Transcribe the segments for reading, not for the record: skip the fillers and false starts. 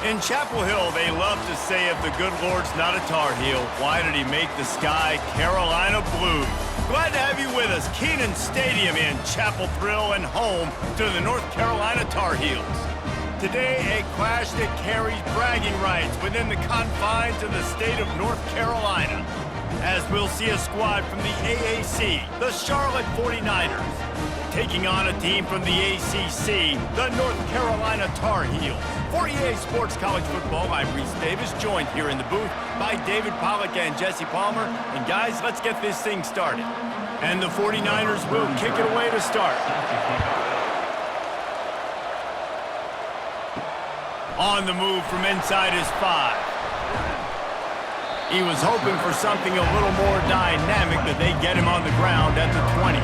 In Chapel Hill, they love to say if the good Lord's not a Tar Heel, why did he make the sky Carolina blue? Glad to have you with us. Kenan Stadium in Chapel Thrill and home to the North Carolina Tar Heels. Today, a clash that carries bragging rights within the confines of the state of North Carolina, as we'll see a squad from the AAC, the Charlotte 49ers, taking on a team from the ACC, the North Carolina Tar Heels. For EA Sports College Football, I'm Reese Davis, joined here in the booth by David Pollack and Jesse Palmer. And guys, let's get this thing started. And the 49ers will kick it away to start. On the move from inside his 5. He was hoping for something a little more dynamic, but they get him on the ground at the 20.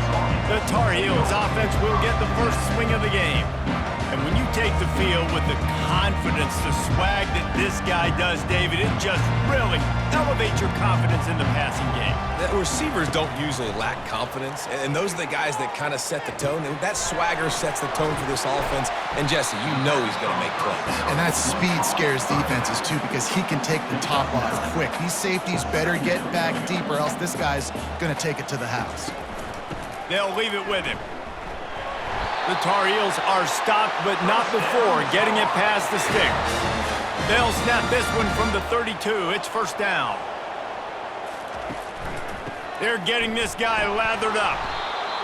The Tar Heels offense will get the first swing of the game. And when you take the field with the confidence, the swag that this guy does, David, it just really elevates your confidence in the passing game. The receivers don't usually lack confidence, and those are the guys that kind of set the tone. And that swagger sets the tone for this offense. And Jesse, you know he's going to make plays. And that speed scares defenses, too, because he can take the top off quick. These safeties better get back deep, or else this guy's going to take it to the house. They'll leave it with him. The Tar Heels are stopped, but not before getting it past the sticks. They'll snap this one from the 32. It's first down. They're getting this guy lathered up.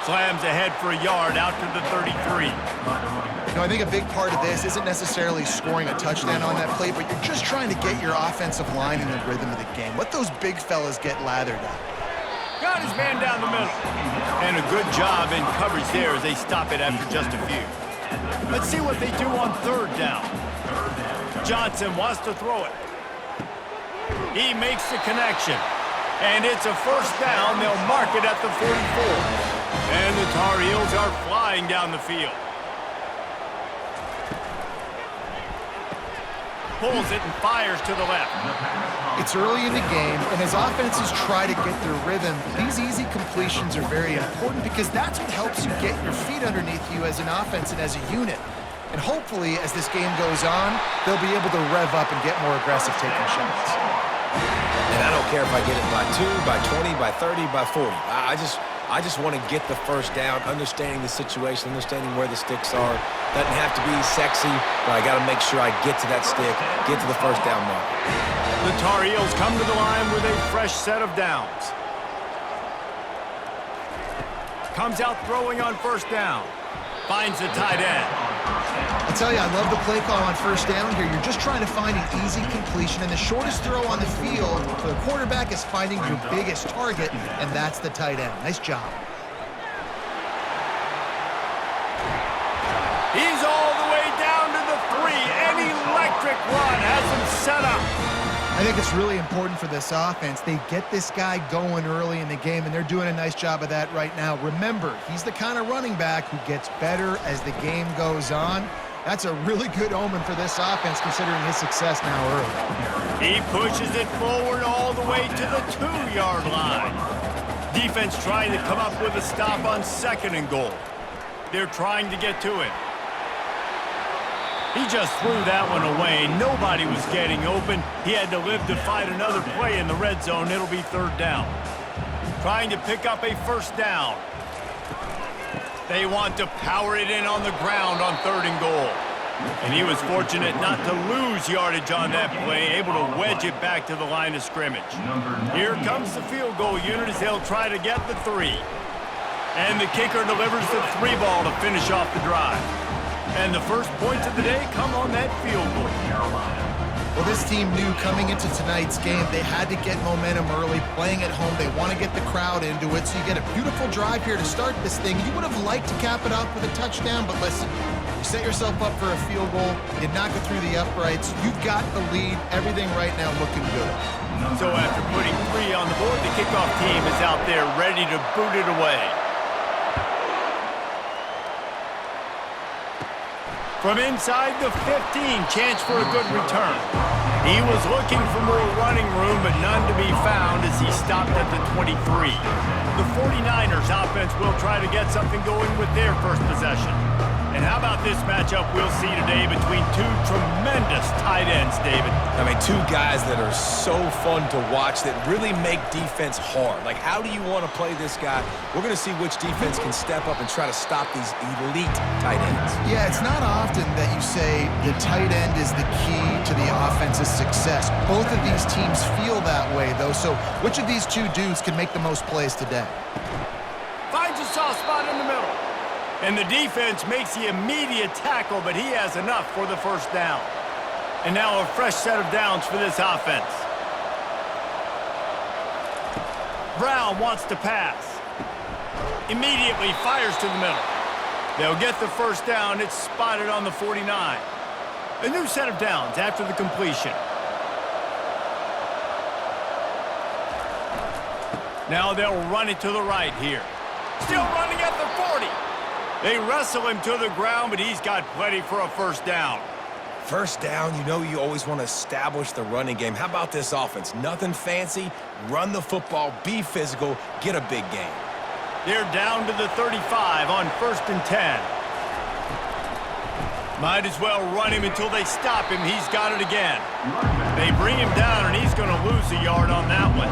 Slams ahead for a yard out to the 33. You know, I think a big part of this isn't necessarily scoring a touchdown on that play, but you're just trying to get your offensive line in the rhythm of the game. Let those big fellas get lathered up. Got his man down the middle. And a good job in coverage there as they stop it after just a few. Let's see what they do on third down. Johnson wants to throw it. He makes the connection. And it's a first down. They'll mark it at the 44. And the Tar Heels are flying down the field. Pulls it and fires to the left. It's early in the game, and as offenses try to get their rhythm, these easy completions are very important because that's what helps you get your feet underneath you as an offense and as a unit. And hopefully, as this game goes on, they'll be able to rev up and get more aggressive taking shots. And I don't care if I get it by 2, by 20, by 30, by 40. I just want to get the first down, understanding the situation, understanding where the sticks are. Doesn't have to be sexy, but I got to make sure I get to that stick, get to the first down mark. The Tar Heels come to the line with a fresh set of downs. Comes out throwing on first down. Finds the tight end. I tell you, I love the play call on first down here. You're just trying to find an easy completion, and the shortest throw on the field for the quarterback is finding your biggest target, and that's the tight end. Nice job. He's all the way down to the 3. An electric run has him set up. I think it's really important for this offense. They get this guy going early in the game, and they're doing a nice job of that right now. Remember, he's the kind of running back who gets better as the game goes on. That's a really good omen for this offense, considering his success now early. He pushes it forward all the way to the 2-yard line. Defense trying to come up with a stop on second and goal. They're trying to get to it. He just threw that one away. Nobody was getting open. He had to live to fight another play in the red zone. It'll be third down. Trying to pick up a first down. They want to power it in on the ground on third and goal. And he was fortunate not to lose yardage on that play, able to wedge it back to the line of scrimmage. Here comes the field goal unit as they'll try to get the 3. And the kicker delivers the 3 ball to finish off the drive. And the first points of the day come on that field goal. Well, this team knew coming into tonight's game they had to get momentum early, playing at home. They want to get the crowd into it, so you get a beautiful drive here to start this thing. You would have liked to cap it off with a touchdown, but listen, you set yourself up for a field goal, you knock it through the uprights, you've got the lead, everything right now looking good. So after putting 3 on the board, the kickoff team is out there ready to boot it away. From inside the 15, chance for a good return. He was looking for more running room, but none to be found as he stopped at the 23. The 49ers offense will try to get something going with their first possession. And how about this matchup we'll see today between two tremendous tight ends, David? I mean, two guys that are so fun to watch that really make defense hard. Like, how do you want to play this guy? We're going to see which defense can step up and try to stop these elite tight ends. Yeah, it's not often that you say the tight end is the key to the offense's success. Both of these teams feel that way, though. So which of these two dudes can make the most plays today? Finds a soft spot in the middle. And the defense makes the immediate tackle, but he has enough for the first down. And now a fresh set of downs for this offense. Brown wants to pass. Immediately fires to the middle. They'll get the first down. It's spotted on the 49. A new set of downs after the completion. Now they'll run it to the right here. Still running at the 40. They wrestle him to the ground, but he's got plenty for a first down. First down, you know you always want to establish the running game. How about this offense? Nothing fancy. Run the football, be physical, get a big gain. They're down to the 35 on 1st and 10. Might as well run him until they stop him. He's got it again. They bring him down, and he's going to lose a yard on that one.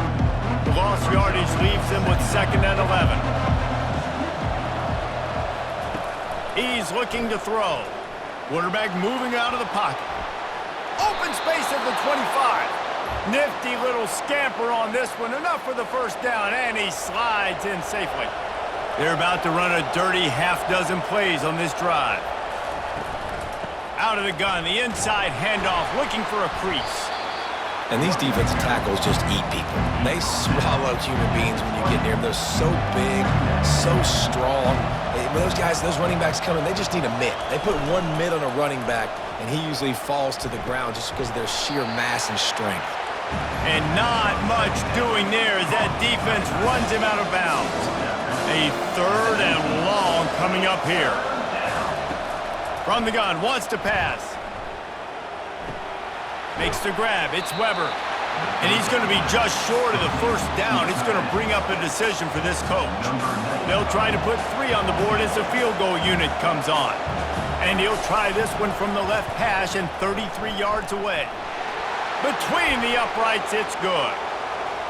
The lost yardage leaves them with 2nd and 11. He's looking to throw. Quarterback moving out of the pocket. Open space at the 25. Nifty little scamper on this one. Enough for the first down, and he slides in safely. They're about to run a dirty half-dozen plays on this drive. Out of the gun, the inside handoff, looking for a crease. And these defensive tackles just eat people. They swallow human beings when you get near them. They're so big, so strong. When those guys, those running backs come in, they just need a mitt. They put one mitt on a running back, and he usually falls to the ground just because of their sheer mass and strength. And not much doing there as that defense runs him out of bounds. A 3rd and long coming up here. From the gun, wants to pass. Makes the grab. It's Weber. And he's going to be just short of the first down. It's going to bring up a decision for this coach. They'll try to put 3 on the board as the field goal unit comes on. And he'll try this one from the left hash and 33 yards away. Between the uprights, it's good.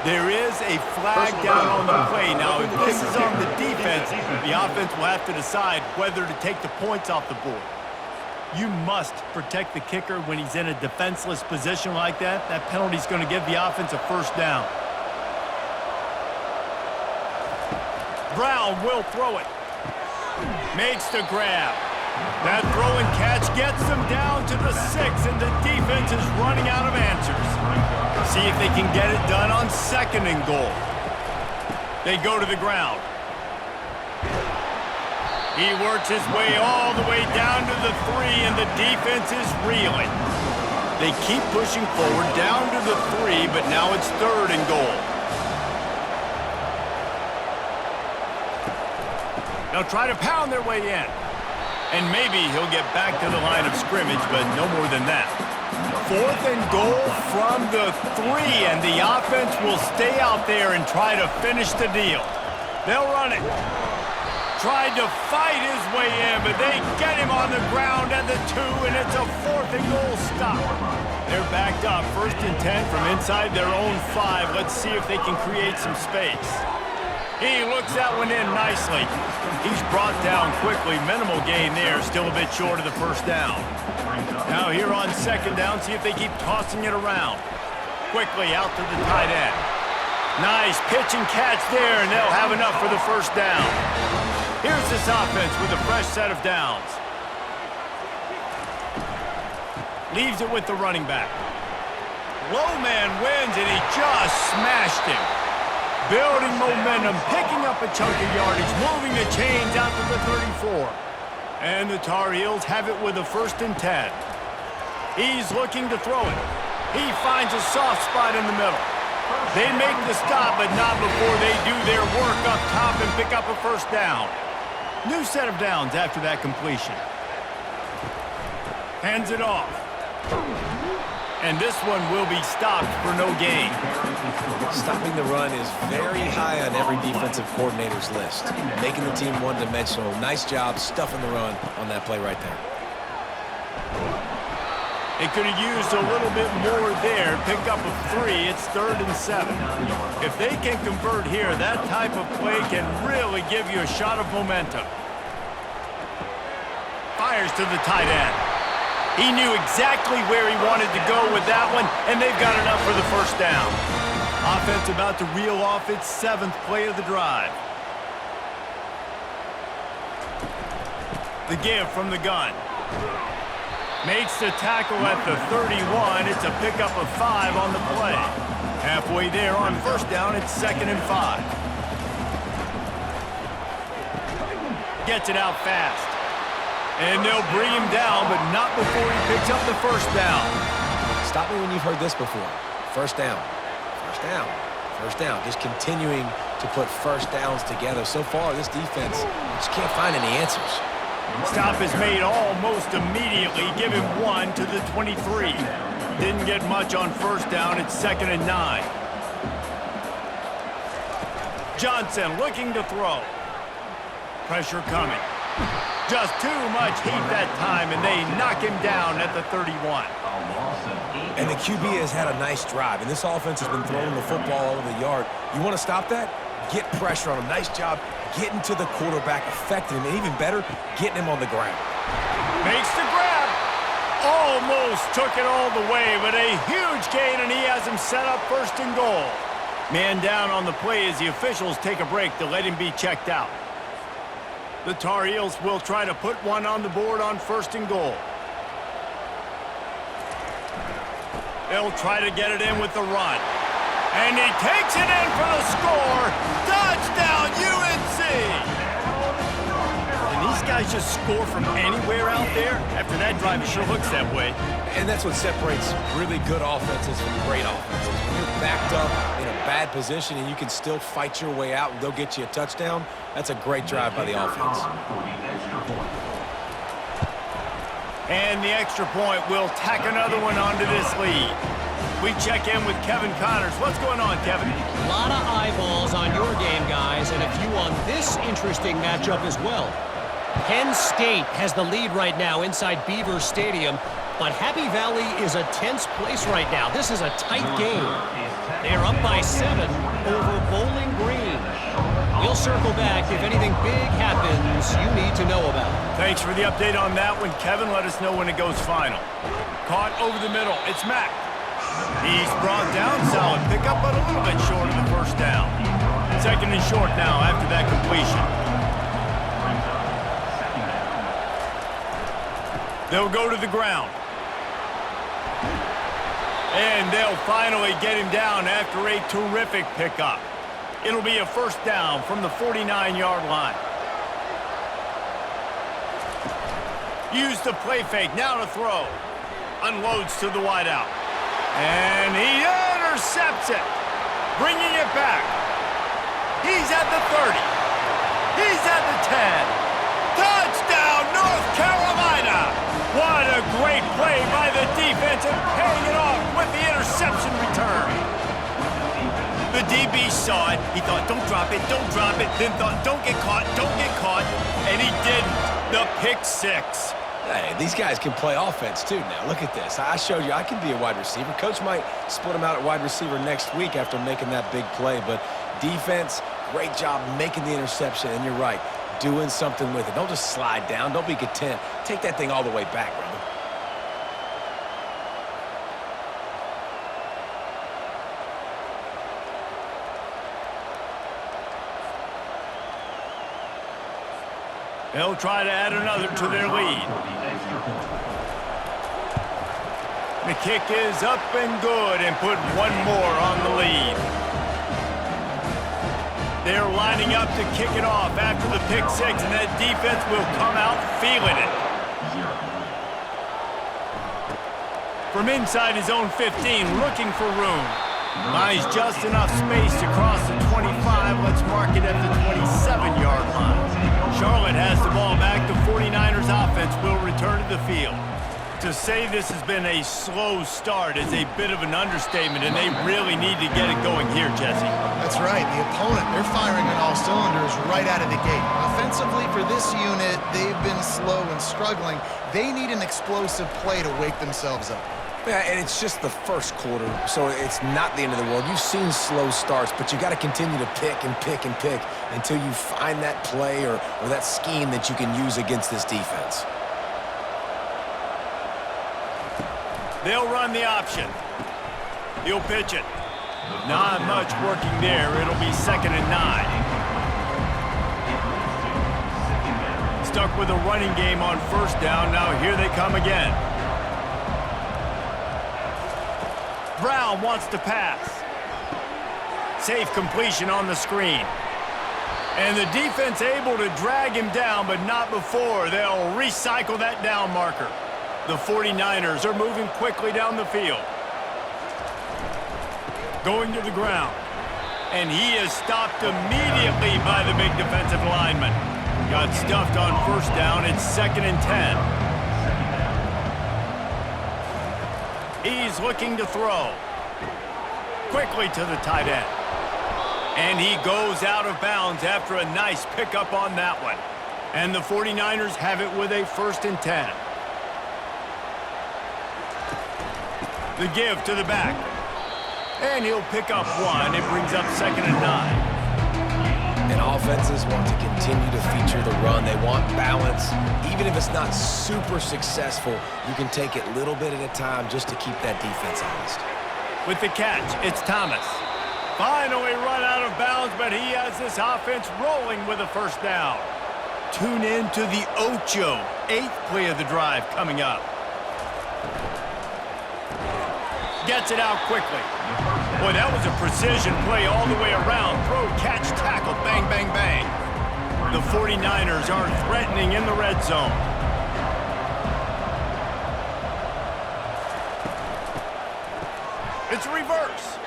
There is a flag down on the play. Now, if this is on the defense, the offense will have to decide whether to take the points off the board. You must protect the kicker when he's in a defenseless position like that. That penalty is going to give the offense a first down. Brown will throw it. Makes the grab. That throw and catch gets them down to the 6, and the defense is running out of answers. See if they can get it done on 2nd and goal. They go to the ground. He works his way all the way down to the 3, and the defense is reeling. They keep pushing forward down to the 3, but now it's 3rd and goal. They'll try to pound their way in. And maybe he'll get back to the line of scrimmage, but no more than that. 4th and goal from the 3, and the offense will stay out there and try to finish the deal. They'll run it. Tried to fight his way in, but they get him on the ground at the 2, and it's a 4th and goal stop. They're backed up, 1st and 10 from inside their own 5. Let's see if they can create some space. He looks that one in nicely. He's brought down quickly. Minimal gain there, still a bit short of the first down. Now here on 2nd down, see if they keep tossing it around. Quickly out to the tight end. Nice pitch and catch there, and they'll have enough for the first down. Here's this offense with a fresh set of downs. Leaves it with the running back. Low man wins, and he just smashed him. Building momentum, picking up a chunk of yardage, moving the chains out to the 34. And the Tar Heels have it with a 1st and 10. He's looking to throw it. He finds a soft spot in the middle. They make the stop, but not before they do their work up top and pick up a first down. New set of downs after that completion. Hands it off. And this one will be stopped for no gain. Stopping the run is very high on every defensive coordinator's list. Making the team one-dimensional. Nice job stuffing the run on that play right there. They could have used a little bit more there. Pick up a 3. It's 3rd and 7. If they can convert here, that type of play can really give you a shot of momentum. Fires to the tight end. He knew exactly where he wanted to go with that one, and they've got enough for the first down. Offense about to reel off its 7th play of the drive. The give from the gun. Makes the tackle at the 31. It's a pickup of 5 on the play. Halfway there on first down, it's 2nd and 5. Gets it out fast. And they'll bring him down, but not before he picks up the first down. Stop me when you've heard this before. First down. First down. First down. Just continuing to put first downs together. So far, this defense just can't find any answers. Stop is made almost immediately. Give him 1 to the 23. Didn't get much on first down. It's 2nd and 9. Johnson looking to throw. Pressure coming. Just too much heat that time, and they knock him down at the 31. And the QB has had a nice drive, and this offense has been throwing the football all over the yard. You want to stop that? Get pressure on him. Nice job getting to the quarterback, affecting him, and even better, getting him on the ground. Makes the grab. Almost took it all the way, but a huge gain, and he has him set up 1st and goal. Man down on the play as the officials take a break to let him be checked out. The Tar Heels will try to put one on the board on 1st and goal. They'll try to get it in with the run. And he takes it in for the score. Touchdown, UNC! And these guys just score from anywhere out there? After that drive, it sure looks that way. And that's what separates really good offenses from great offenses. When you're backed up in a bad position and you can still fight your way out and they'll get you a touchdown, that's a great drive by the offense. And the extra point will tack another one onto this lead. We check in with Kevin Connors. What's going on, Kevin? A lot of eyeballs on your game, guys, and a few on this interesting matchup as well. Penn State has the lead right now inside Beaver Stadium, but Happy Valley is a tense place right now. This is a tight game. They are up by 7 over Bowling Green. We'll circle back if anything big happens you need to know about. Thanks for the update on that one, Kevin. Let us know when it goes final. Caught over the middle. It's Mack. He's brought down, solid pickup, but a little bit short of the first down. 2nd and short now after that completion. They'll go to the ground. And they'll finally get him down after a terrific pickup. It'll be a first down from the 49-yard line. Use the play fake, now to throw. Unloads to the wideout. And he intercepts it, bringing it back. He's at the 30. He's at the 10. Touchdown, North Carolina! What a great play by the defense and paying it off with the interception return. The DB saw it. He thought, don't drop it, don't drop it. Then thought, don't get caught, don't get caught. And he didn't. The pick 6. Hey, these guys can play offense, too, now. Look at this. I showed you I can be a wide receiver. Coach might split him out at wide receiver next week after making that big play. But defense, great job making the interception. And you're right, doing something with it. Don't just slide down. Don't be content. Take that thing all the way back, brother. They'll try to add another to their lead. The kick is up and good and put one more on the lead. They're lining up to kick it off after the pick 6, and that defense will come out feeling it. From inside his own 15, looking for room. Buys just enough space to cross the 25. Let's mark it at the 27-yard line. Charlotte has the ball back. The 49ers offense will return to the field. To say this has been a slow start is a bit of an understatement, and they really need to get it going here, Jesse. That's right. The opponent, they're firing on all cylinders right out of the gate. Offensively, for this unit, they've been slow and struggling. They need an explosive play to wake themselves up. Yeah, and it's just the first quarter, so it's not the end of the world. You've seen slow starts, but you got to continue to pick and pick and pick until you find that play or that scheme that you can use against this defense. They'll run the option. He'll pitch it. Not much working there. It'll be 2nd and 9. Stuck with a running game on 1st down. Now here they come again. Brown wants to pass. Safe completion on the screen. And the defense able to drag him down, but not before. They'll recycle that down marker. The 49ers are moving quickly down the field. Going to the ground. And he is stopped immediately by the big defensive lineman. Got stuffed on 1st down. It's 2nd and 10. He's looking to throw. Quickly to the tight end. And he goes out of bounds after a nice pickup on that one. And the 49ers have it with a 1st and 10. The give to the back. And he'll pick up 1. It brings up 2nd and 9. And offenses want to continue to feature the run. They want balance. Even if it's not super successful, you can take it little bit at a time just to keep that defense honest. With the catch, it's Thomas. Finally run out of bounds, but he has this offense rolling with a 1st down. Tune in to the Ocho, 8th play of the drive coming up. Gets it out quickly. Boy, that was a precision play all the way around. Throw, catch, tackle, bang, bang, bang. The 49ers are threatening in the red zone. It's reverse.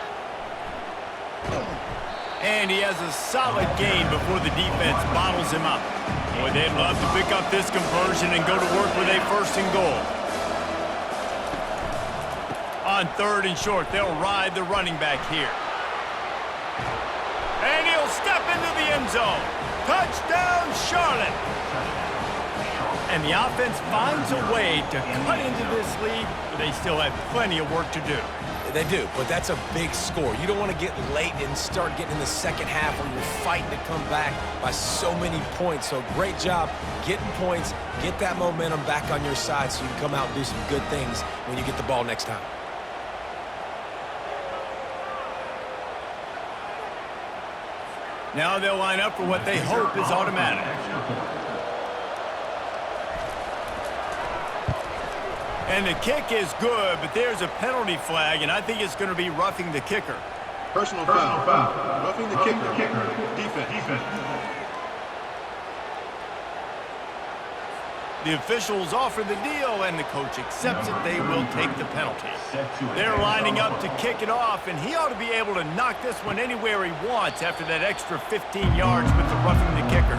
And he has a solid gain before the defense bottles him up. Boy, they'd love to pick up this conversion and go to work with a 1st and goal. On 3rd and short, they'll ride the running back here. And he'll step into the end zone. Touchdown, Charlotte. And the offense finds a way to cut into this lead, but they still have plenty of work to do. They do, but that's a big score. You don't want to get late and start getting in the 2nd half where you're fighting to come back by so many points. So great job getting points, get that momentum back on your side so you can come out and do some good things when you get the ball next time. Now they'll line up for what they hope is automatic. And the kick is good, but there's a penalty flag, and I think it's going to be roughing the kicker. Personal foul. Roughing the kicker. Defense. The officials offer the deal, and the coach accepts it. They will take the penalty. They're lining up to kick it off, and he ought to be able to knock this one anywhere he wants after that extra 15 yards with the roughing the kicker.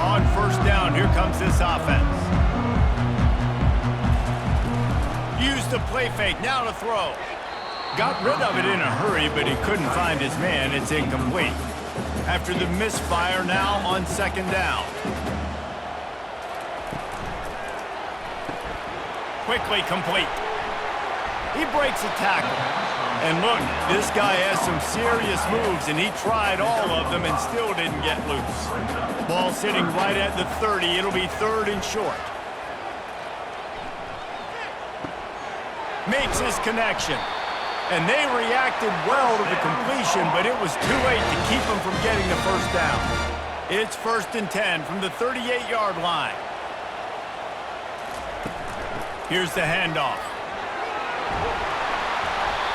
On 1st down, here comes this offense. Use the play fake, now to throw. Got rid of it in a hurry, but he couldn't find his man. It's incomplete. After the misfire, now on 2nd down. Quickly complete. He breaks a tackle. And look, this guy has some serious moves, and he tried all of them and still didn't get loose. Ball sitting right at the 30. It'll be 3rd and short. Makes his connection. And they reacted well to the completion, but it was too late to keep him from getting the 1st down. It's 1st and 10 from the 38-yard line. Here's the handoff.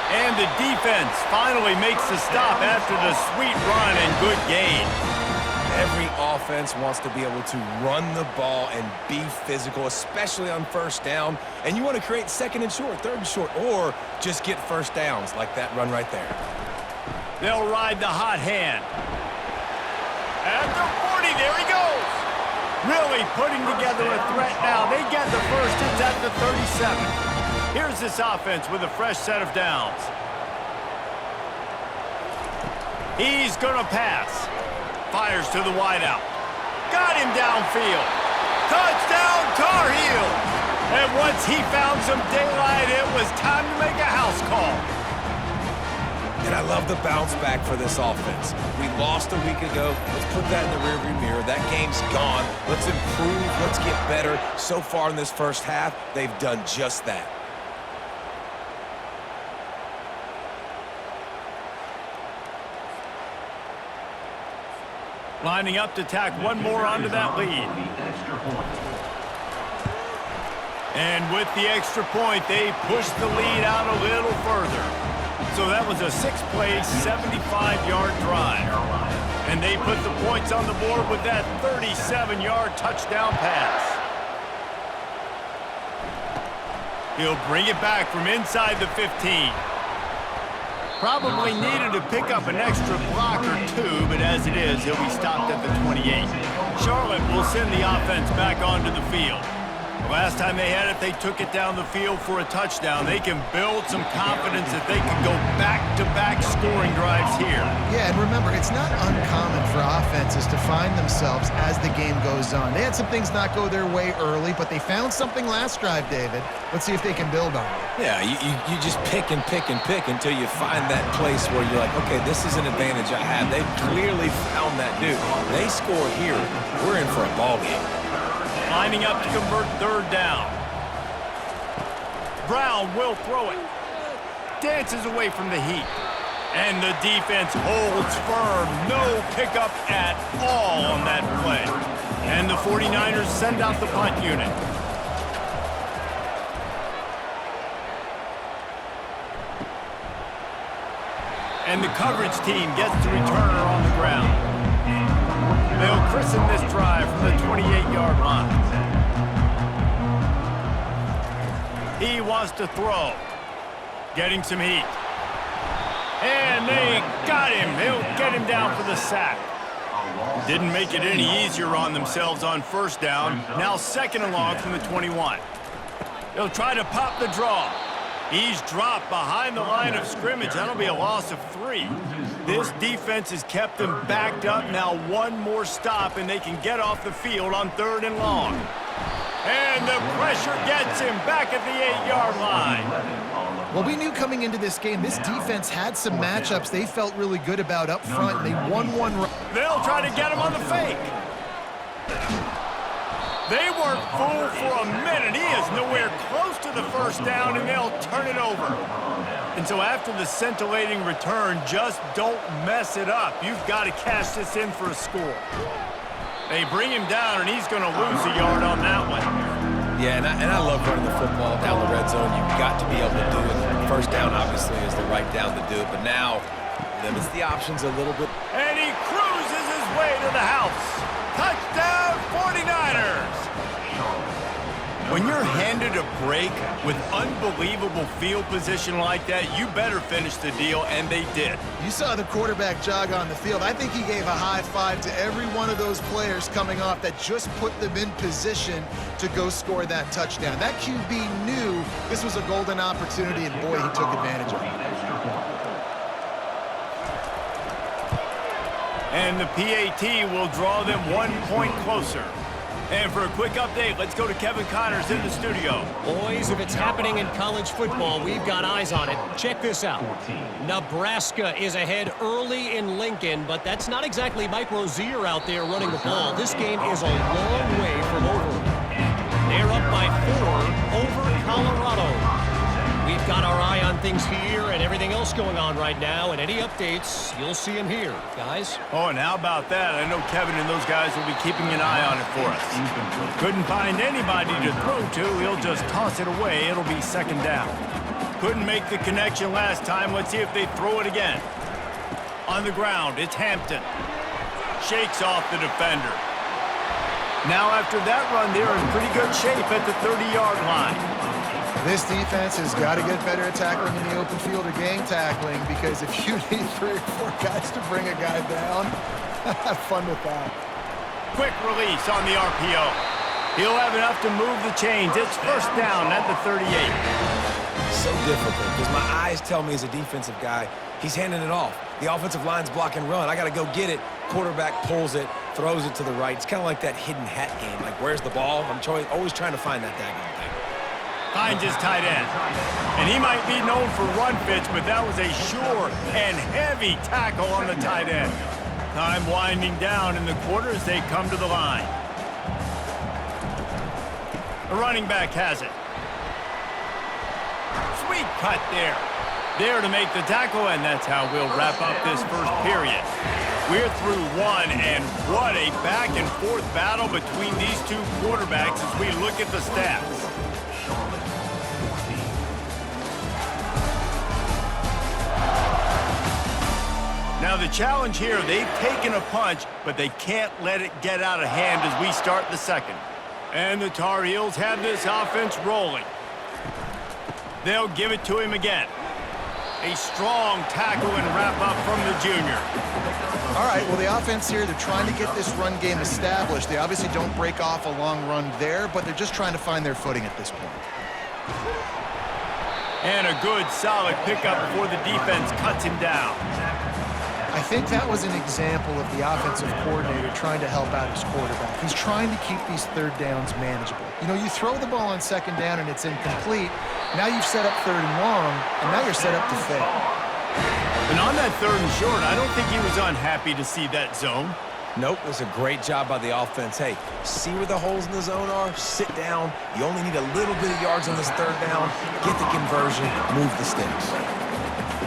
And the defense finally makes the stop after the sweet run and good gain. Every offense wants to be able to run the ball and be physical, especially on 1st down. And you want to create 2nd and short, 3rd and short, or just get 1st downs like that run right there. They'll ride the hot hand. At the 40, there he goes. Really putting together a threat now. They get the first. It's at the 37. Here's this offense with a fresh set of downs. He's going to pass. Fires to the wideout. Got him downfield. Touchdown, Tar Heels. And once he found some daylight, it was time to make a house call. And I love the bounce back for this offense. We lost a week ago. Let's put that in the rearview mirror. That game's gone. Let's improve. Let's get better. So far in this first half, they've done just that. Lining up to tack one more onto that lead. And with the extra point, they push the lead out a little further. So that was a 6-play, 75-yard drive. And they put the points on the board with that 37-yard touchdown pass. He'll bring it back from inside the 15. Probably needed to pick up an extra block or two, but as it is, he'll be stopped at the 28. Charlotte will send the offense back onto the field. The last time they had it, they took it down the field for a touchdown. They can build some confidence that they can go back-to-back scoring drives here. Yeah, and remember, it's not uncommon for offenses to find themselves as the game goes on. They had some things not go their way early, but they found something last drive, David. Let's see if they can build on it. Yeah, you just pick and pick and pick until you find that place where you're like, okay, this is an advantage I have. They've clearly found that dude. They score here, we're in for a ball game. Lining up to convert third down. Brown will throw it. Dances away from the heat. And the defense holds firm. No pickup at all on that play. And the 49ers send out the punt unit. And the coverage team gets the returner on the ground. They'll christen this drive from the 28-yard line. He wants to throw. Getting some heat. And they got him. They'll get him down for the sack. Didn't make it any easier on themselves on first down. Now second and long from the 21. They'll try to pop the draw. He's dropped behind the line of scrimmage. That'll be a loss of 3. This defense has kept them backed up. Now one more stop, and they can get off the field on third and long. And the pressure gets him back at the 8-yard line. Well, we knew coming into this game, this defense had some matchups they felt really good about up front, and they won one. They'll try to get him on the fake. They weren't fooled for a minute. He is nowhere close to the first down, and they'll turn it over. And so after the scintillating return, just don't mess it up. You've got to cash this in for a score. They bring him down, and he's going to lose a yard on that one. Yeah, and I love running the football down the red zone. You've got to be able to do it. First down, obviously, is the right down to do it. But now, limits the options a little bit. And he cruises his way to the house. Touchdown, 49ers! When you're handed a break with unbelievable field position like that, you better finish the deal, and they did. You saw the quarterback jog on the field. I think he gave a high five to every one of those players coming off that just put them in position to go score that touchdown. That QB knew this was a golden opportunity, and boy, he took advantage of it. And the PAT will draw them 1 point closer. And for a quick update, let's go to Kevin Connors in the studio. Boys, if it's happening in college football, we've got eyes on it. Check this out. Nebraska is ahead early in Lincoln, but that's not exactly Mike Rozier out there running the ball. This game is a long way from over. They're up by 4 over Colorado. We've got our eye on things here and everything else going on right now, and any updates, you'll see them here, guys. Oh, and how about that? I know Kevin and those guys will be keeping an eye on it for us. Couldn't find anybody to throw to. He'll just toss it away. It'll be second down. Couldn't make the connection last time. Let's see if they throw it again. On the ground, it's Hampton. Shakes off the defender. Now after that run, they're in pretty good shape at the 30-yard line. This defense has got to get better at tackling in the open field or gang tackling, because if you need 3 or 4 guys to bring a guy down, have fun with that. Quick release on the RPO. He'll have enough to move the chains. It's first down at the 38. So difficult because my eyes tell me as a defensive guy, he's handing it off. The offensive line's block and run. I got to go get it. Quarterback pulls it, throws it to the right. It's kind of like that hidden hat game. Like, where's the ball? I'm always trying to find that daggone thing. Finds his tight end. And he might be known for run fits, but that was a sure and heavy tackle on the tight end. Time winding down in the quarter as they come to the line. The running back has it. Sweet cut there. There to make the tackle, and that's how we'll wrap up this first period. We're through one, and what a back-and-forth battle between these two quarterbacks as we look at the stats. Now the challenge here, they've taken a punch, but they can't let it get out of hand as we start the second. And the Tar Heels have this offense rolling. They'll give it to him again. A strong tackle and wrap up from the junior. All right, well, the offense here, they're trying to get this run game established. They obviously don't break off a long run there, but they're just trying to find their footing at this point. And a good, solid pickup before the defense cuts him down. I think that was an example of the offensive coordinator trying to help out his quarterback. He's trying to keep these third downs manageable. You know, you throw the ball on second down and it's incomplete. Now you've set up third and long, and now you're set up to fail. And on that third and short, I don't think he was unhappy to see that zone. Nope, it was a great job by the offense. Hey, see where the holes in the zone are? Sit down. You only need a little bit of yards on this third down. Get the conversion, move the sticks.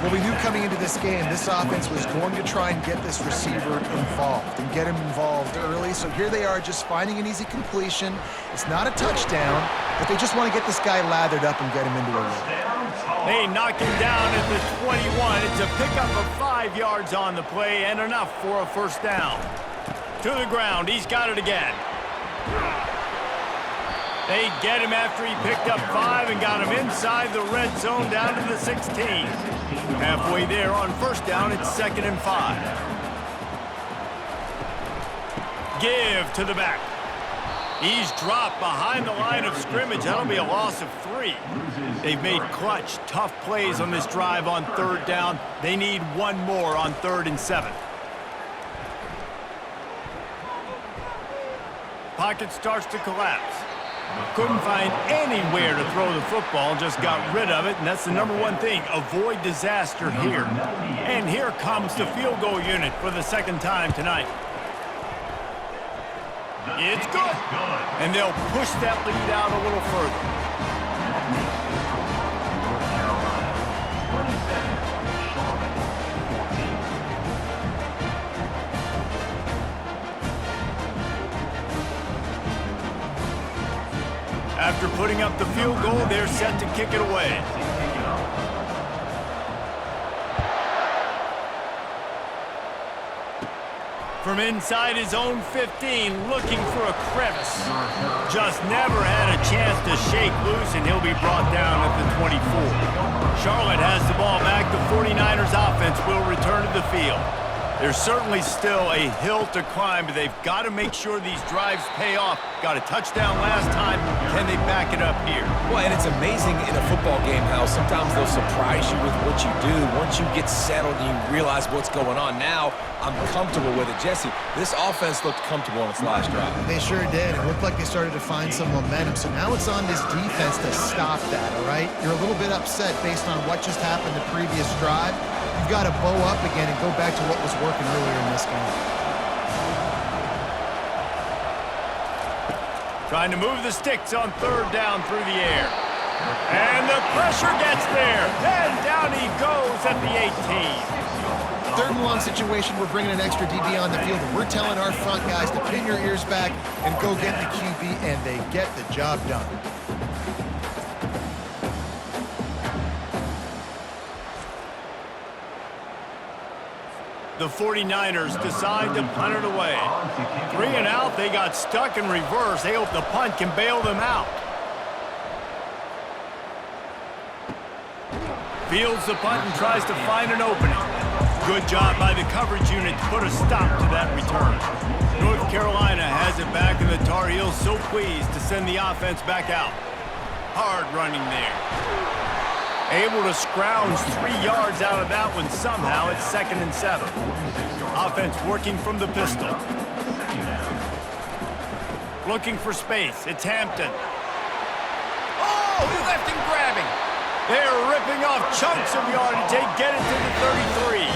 Well, we knew coming into this game, this offense was going to try and get this receiver involved and get him involved early. So here they are just finding an easy completion. It's not a touchdown, but they just want to get this guy lathered up and get him into a rhythm. They knock him down at the 21. It's a pickup of 5 yards on the play and enough for a first down. To the ground. He's got it again. They get him after he picked up 5 and got him inside the red zone down to the 16. Halfway there on first down, it's 2nd and 5. Give to the back. He's dropped behind the line of scrimmage. That'll be a loss of 3. They've made clutch, tough plays on this drive on third down. They need one more on 3rd and 7. Pocket starts to collapse. Couldn't find anywhere to throw the football, just got rid of it, and that's the number one thing. Avoid disaster here. And here comes the field goal unit for the second time tonight. It's good. And they'll push that lead out a little further. After putting up the field goal, they're set to kick it away. From inside his own 15, looking for a crevice. Just never had a chance to shake loose, and he'll be brought down at the 24. Charlotte has the ball back. The 49ers offense will return to the field. There's certainly still a hill to climb, but they've got to make sure these drives pay off. Got a touchdown last time. Can they back it up here? Well, and it's amazing in a football game how sometimes they'll surprise you with what you do. Once you get settled and you realize what's going on, now I'm comfortable with it. Jesse, this offense looked comfortable on its last drive. They sure did. It looked like they started to find some momentum. So now it's on this defense to stop that, all right? You're a little bit upset based on what just happened the previous drive. You've got to bow up again and go back to what was working earlier in this game. Trying to move the sticks on third down through the air. And the pressure gets there. And down he goes at the 18. Third and long situation, we're bringing an extra DB on the field, and we're telling our front guys to pin your ears back and go get the QB, and they get the job done. The 49ers decide to punt it away. 3 and out, they got stuck in reverse. They hope the punt can bail them out. Fields the punt and tries to find an opening. Good job by the coverage unit to put a stop to that return. North Carolina has it back, and the Tar Heels so pleased to send the offense back out. Hard running there. Able to scrounge 3 yards out of that one somehow. It's 2nd and 7. Offense working from the pistol. Looking for space. It's Hampton. Oh, he left him grabbing. They're ripping off chunks of yardage. They get it to the 33.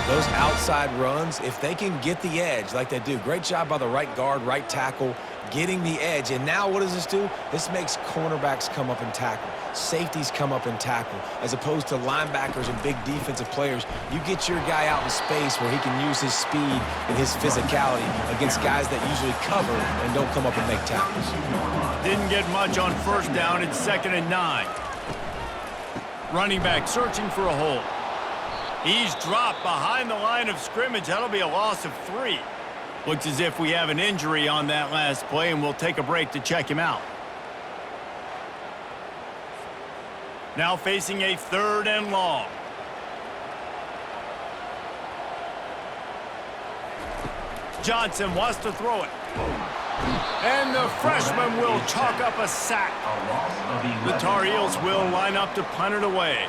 Those outside runs, if they can get the edge like they do, great job by the right guard, right tackle, getting the edge. And now what does this do? This makes cornerbacks come up and tackle. Safeties come up and tackle. As opposed to linebackers and big defensive players, you get your guy out in space where he can use his speed and his physicality against guys that usually cover and don't come up and make tackles. Didn't get much on 1st down. It's 2nd and 9. Running back searching for a hole. He's dropped behind the line of scrimmage. That'll be a loss of 3. Looks as if we have an injury on that last play, and we'll take a break to check him out. Now facing a 3rd and long. Johnson wants to throw it. And the freshman will chalk up a sack. The Tar Heels will line up to punt it away.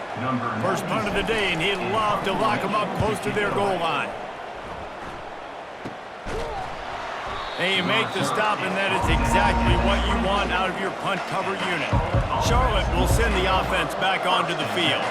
First punt of the day, and he'd love to lock them up close to their goal line. They make the stop, and that is exactly what you want out of your punt cover unit. Charlotte will send the offense back onto the field.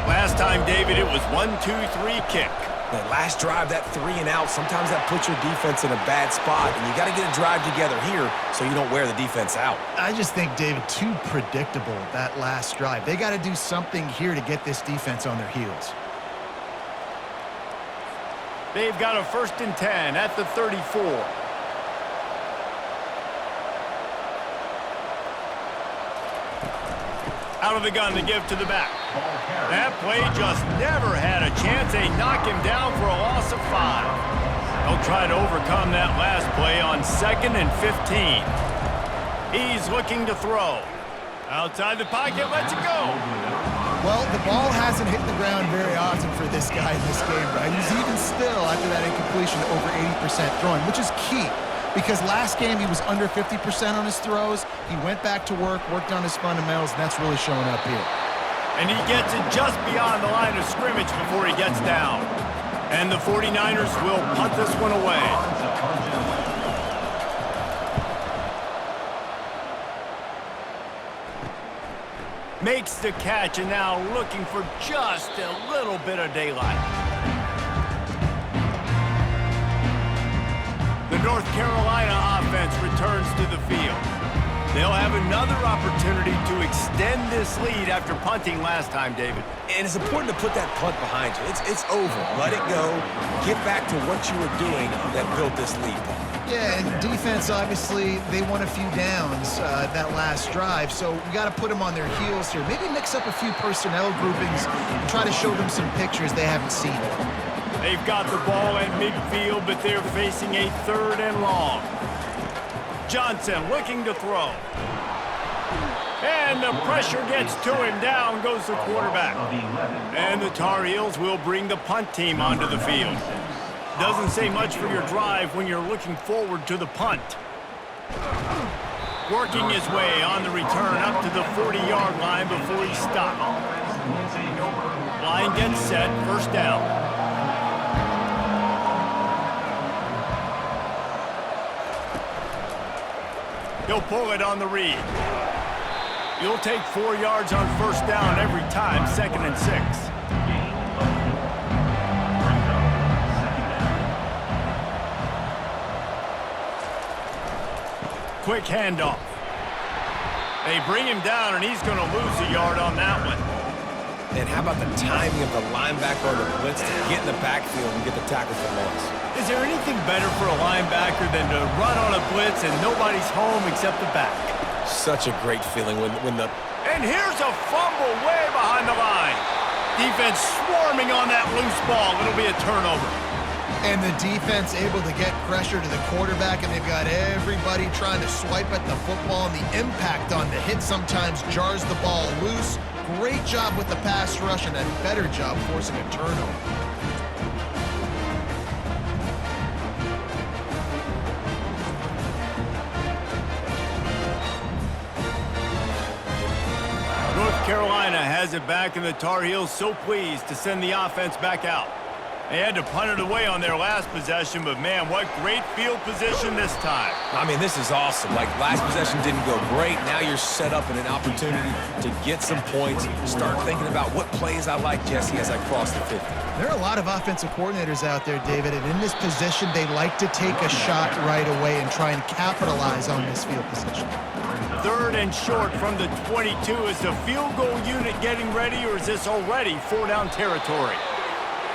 Last time, David, it was 1-2-3 kick. That last drive, that 3 and out, sometimes that puts your defense in a bad spot, and you got to get a drive together here so you don't wear the defense out. I just think, David, too predictable, that last drive. They got to do something here to get this defense on their heels. They've got a 1st and 10 at the 34. Out of the gun to give to the back. That play just never had a chance. They knock him down for a loss of 5. They'll try to overcome that last play on 2nd and 15. He's looking to throw. Outside the pocket, lets it go. Well, the ball hasn't hit the ground very often for this guy in this game, right? He's even still, after that incompletion, over 80% throwing, which is key. Because last game he was under 50% on his throws. He went back to work, worked on his fundamentals, and that's really showing up here. And he gets it just beyond the line of scrimmage before he gets down. And the 49ers will punt this one away. Makes the catch, and now looking for just a little bit of daylight. The North Carolina offense returns to the field. They'll have another opportunity to extend this lead after punting last time, David. And it's important to put that punt behind you. It's over. Let it go. Get back to what you were doing that built this lead. Yeah, and defense, obviously, they won a few downs that last drive, so we got to put them on their heels here. Maybe mix up a few personnel groupings and try to show them some pictures they haven't seen. They've got the ball at midfield, but they're facing a 3rd and long. Johnson looking to throw. And the pressure gets to him. Down goes the quarterback. And the Tar Heels will bring the punt team onto the field. Doesn't say much for your drive when you're looking forward to the punt. Working his way on the return up to the 40-yard line before he stopped. Line gets set, 1st down. He'll pull it on the read. You'll take 4 yards on 1st down every time, 2nd and 6. Quick handoff. They bring him down, and he's going to lose a yard on that one. And how about the timing of the linebacker on the blitz to get in the backfield and get the tackle for loss? Is there anything better for a linebacker than to run on a blitz and nobody's home except the back? Such a great feeling when the... And here's a fumble way behind the line. Defense swarming on that loose ball. It'll be a turnover. And the defense able to get pressure to the quarterback, and they've got everybody trying to swipe at the football, and the impact on the hit sometimes jars the ball loose. Great job with the pass rush, and a better job forcing a turnover. Carolina has it back, and the Tar Heels so pleased to send the offense back out. They had to punt it away on their last possession, but man, what great field position this time. I mean, this is awesome. Like, last possession didn't go great. Now you're set up in an opportunity to get some points. Start thinking about what plays I like, Jesse, as I cross the 50. There are a lot of offensive coordinators out there, David, and in this position, they like to take a shot right away and try and capitalize on this field position. 3rd and short from the 22. Is the field goal unit getting ready, or is this already 4-down territory?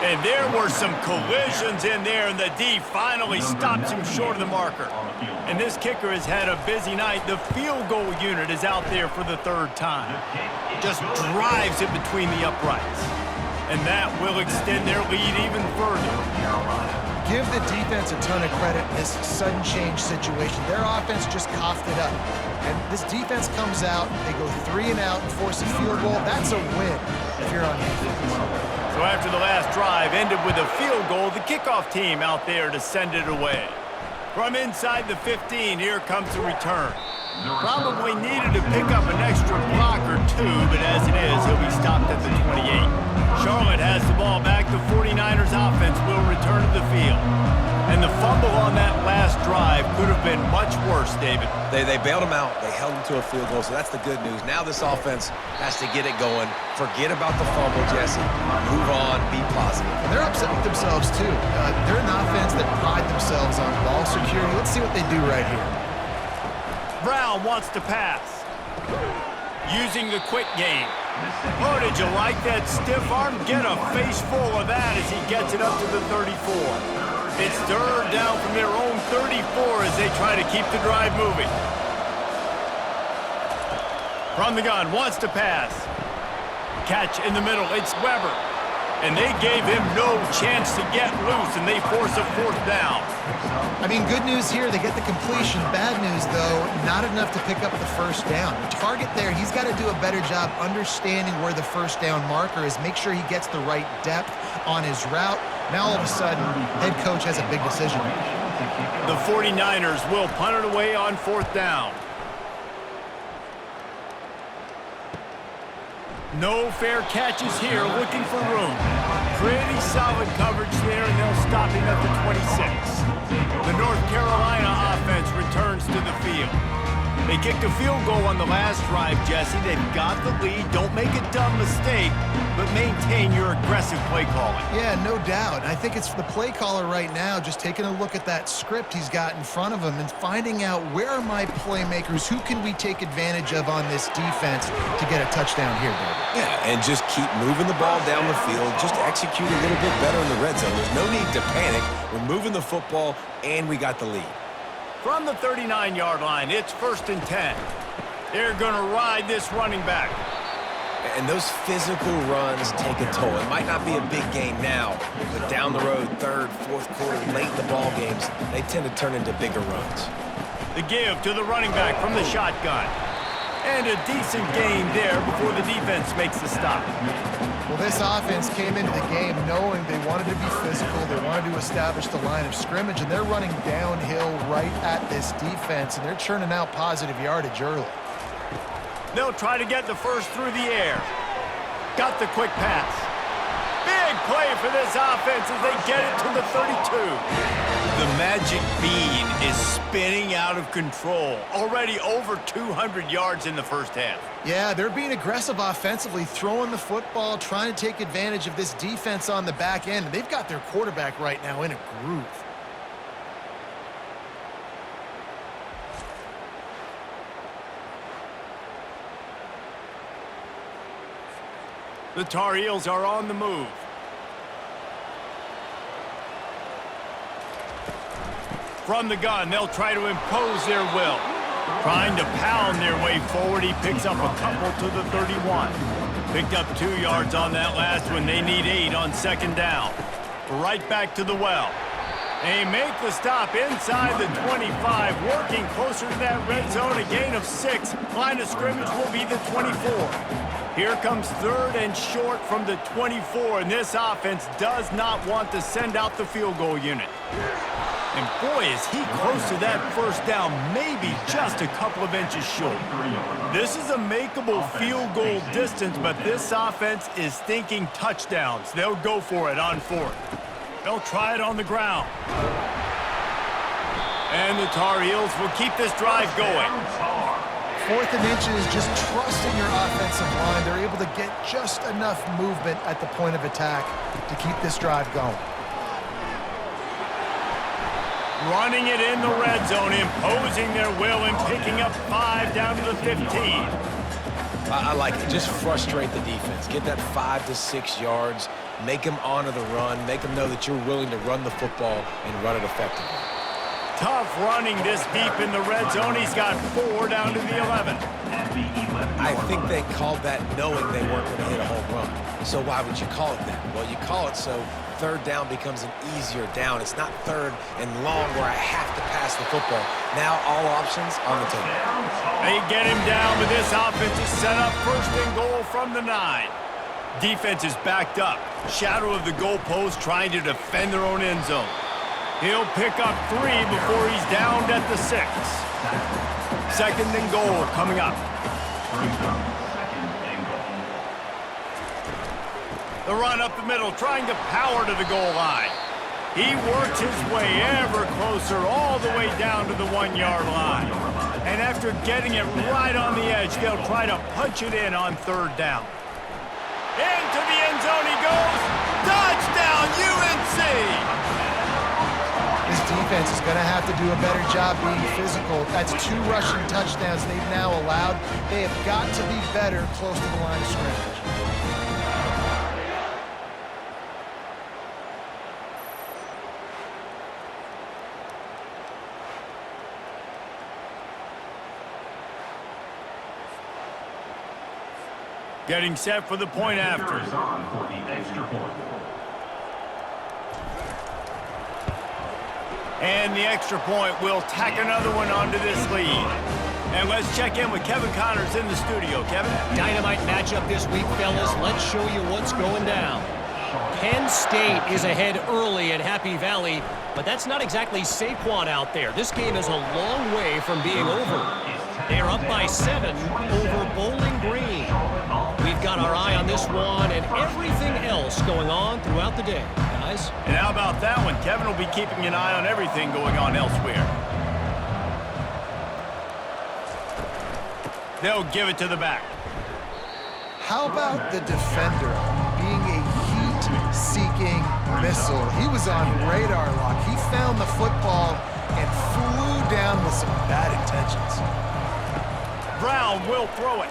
And there were some collisions in there, and the D finally stops him short of the marker. And this kicker has had a busy night. The field goal unit is out there for the 3rd time. Just drives it between the uprights. And that will extend their lead even further. Give the defense a ton of credit in this sudden change situation. Their offense just coughed it up. And this defense comes out, they go 3 and out and force a field goal. That's a win if you're on defense. So after the last drive ended with a field goal, the kickoff team out there to send it away. From inside the 15, here comes the return. Probably needed to pick up an extra block or 2, but as it is, he'll be stopped at the 28. Charlotte has the ball back. The 49ers offense will return to the field. And the fumble on that last drive could have been much worse, David. They bailed him out. They held him to a field goal, so that's the good news. Now this offense has to get it going. Forget about the fumble, Jesse. Move on. Be positive. And they're upset with themselves, too. They're an offense that pride themselves on ball security. Let's see what they do right here. Brown wants to pass. Using the quick game. Oh, did you like that stiff arm? Get a face full of that as he gets it up to the 34. It's 3rd down from their own 34 as they try to keep the drive moving. From the gun, wants to pass. Catch in the middle, it's Weber. And they gave him no chance to get loose, and they force a 4th down. I mean, good news here, they get the completion. Bad news, though, not enough to pick up the 1st down. The target there, he's got to do a better job understanding where the 1st down marker is, make sure he gets the right depth on his route. Now, all of a sudden, head coach has a big decision. The 49ers will punt it away on 4th down. No fair catches here, looking for room. Pretty solid coverage there, and they'll stop him at the 26. The North Carolina offense returns to the field. They kicked a field goal on the last drive, Jesse. They've got the lead. Don't make a dumb mistake, but maintain your aggressive play calling. Yeah, no doubt. I think it's the play caller right now just taking a look at that script he's got in front of him and finding out where are my playmakers, who can we take advantage of on this defense to get a touchdown here, David. Yeah, and just keep moving the ball down the field. Just execute a little bit better in the red zone. There's no need to panic. We're moving the football, and we got the lead. From the 39-yard line, it's 1st and 10. They're going to ride this running back. And those physical runs take a toll. It might not be a big game now, but down the road, 3rd, 4th quarter, late in the ball games, they tend to turn into bigger runs. The give to the running back from the shotgun. And a decent gain there before the defense makes the stop. Well, this offense came into the game knowing they wanted to be physical, they wanted to establish the line of scrimmage, and they're running downhill right at this defense, and they're churning out positive yardage early. They'll try to get the 1st through the air. Got the quick pass. Big play for this offense as they get it to the 32. The magic bean is spinning out of control. Already over 200 yards in the 1st half. Yeah, they're being aggressive offensively, throwing the football, trying to take advantage of this defense on the back end. They've got their quarterback right now in a groove. The Tar Heels are on the move. From the gun, they'll try to impose their will. Trying to pound their way forward, he picks up a couple to the 31. Picked up 2 yards on that last one. They need 8 on 2nd down. Right back to the well. They make the stop inside the 25, working closer to that red zone, a gain of 6. Line of scrimmage will be the 24. Here comes 3rd and short from the 24, and this offense does not want to send out the field goal unit. And boy, is he close to that first down, maybe just a couple of inches short. This is a makeable field goal distance, but this offense is thinking touchdowns. They'll go for it on fourth. They'll try it on the ground. And the Tar Heels will keep this drive going. 4th and inches, just trusting your offensive line. They're able to get just enough movement at the point of attack to keep this drive going. Running it in the red zone, imposing their will and picking up 5 down to the 15. I like it. Just frustrate the defense. Get that 5 to 6 yards. Make them honor the run. Make them know that you're willing to run the football and run it effectively. Tough running this deep in the red zone. He's got 4 down to the 11. I think they called that knowing they weren't going to hit a home run. So why would you call it that? Well, you call it so 3rd down becomes an easier down. It's not 3rd and long where I have to pass the football. Now all options on the table. They get him down, but this offense is set up 1st and goal from the 9. Defense is backed up. Shadow of the goalpost trying to defend their own end zone. He'll pick up 3 before he's downed at the 6. 2nd and goal coming up. The run up the middle, trying to power to the goal line. He works his way ever closer all the way down to the 1-yard line. And after getting it right on the edge, they'll try to punch it in on 3rd down. Into the end zone he goes. Touchdown, UNC! This defense is going to have to do a better job being physical. That's 2 rushing touchdowns they've now allowed. They have got to be better close to the line of scrimmage. Getting set for the point after. And the extra point will tack another one onto this lead. And let's check in with Kevin Connors in the studio. Kevin? Dynamite matchup this week, fellas. Let's show you what's going down. Penn State is ahead early at Happy Valley, but that's not exactly Saquon out there. This game is a long way from being over. They're up by 7 over Bowling Green. We've got our eye on this one and everything else going on throughout the day, guys. And how about that one? Kevin will be keeping an eye on everything going on elsewhere. They'll give it to the back. How about the defender being a heat-seeking missile? He was on radar lock. He found the football and flew down with some bad intentions. Brown will throw it.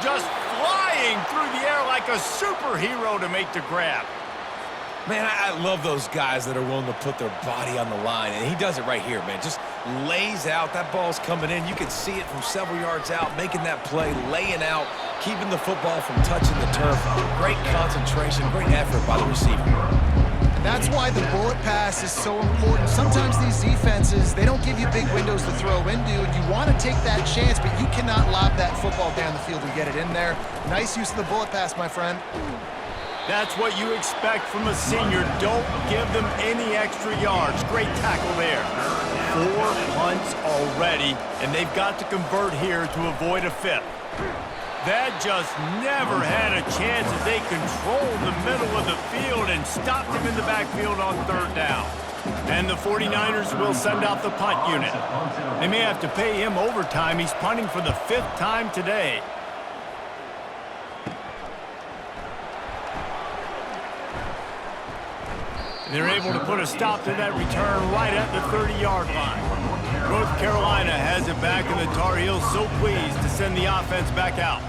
Just flying through the air like a superhero to make the grab. Man, I love those guys that are willing to put their body on the line, and he does it right here, man. Just lays out. That ball's coming in. You can see it from several yards out, making that play, laying out, keeping the football from touching the turf. Great concentration, great effort by the receiver. That's why the bullet pass is so important. Sometimes these defenses, they don't give you big windows to throw into, and you want to take that chance, but you cannot lob that football down the field and get it in there. Nice use of the bullet pass, my friend. That's what you expect from a senior. Don't give them any extra yards. Great tackle there. 4 punts already, and they've got to convert here to avoid a 5th. That just never had a chance as they controlled the middle of the field and stopped him in the backfield on 3rd down. And the 49ers will send out the punt unit. They may have to pay him overtime. He's punting for the 5th time today. They're able to put a stop to that return right at the 30-yard line. North Carolina has it back, and the Tar Heels so pleased to send the offense back out.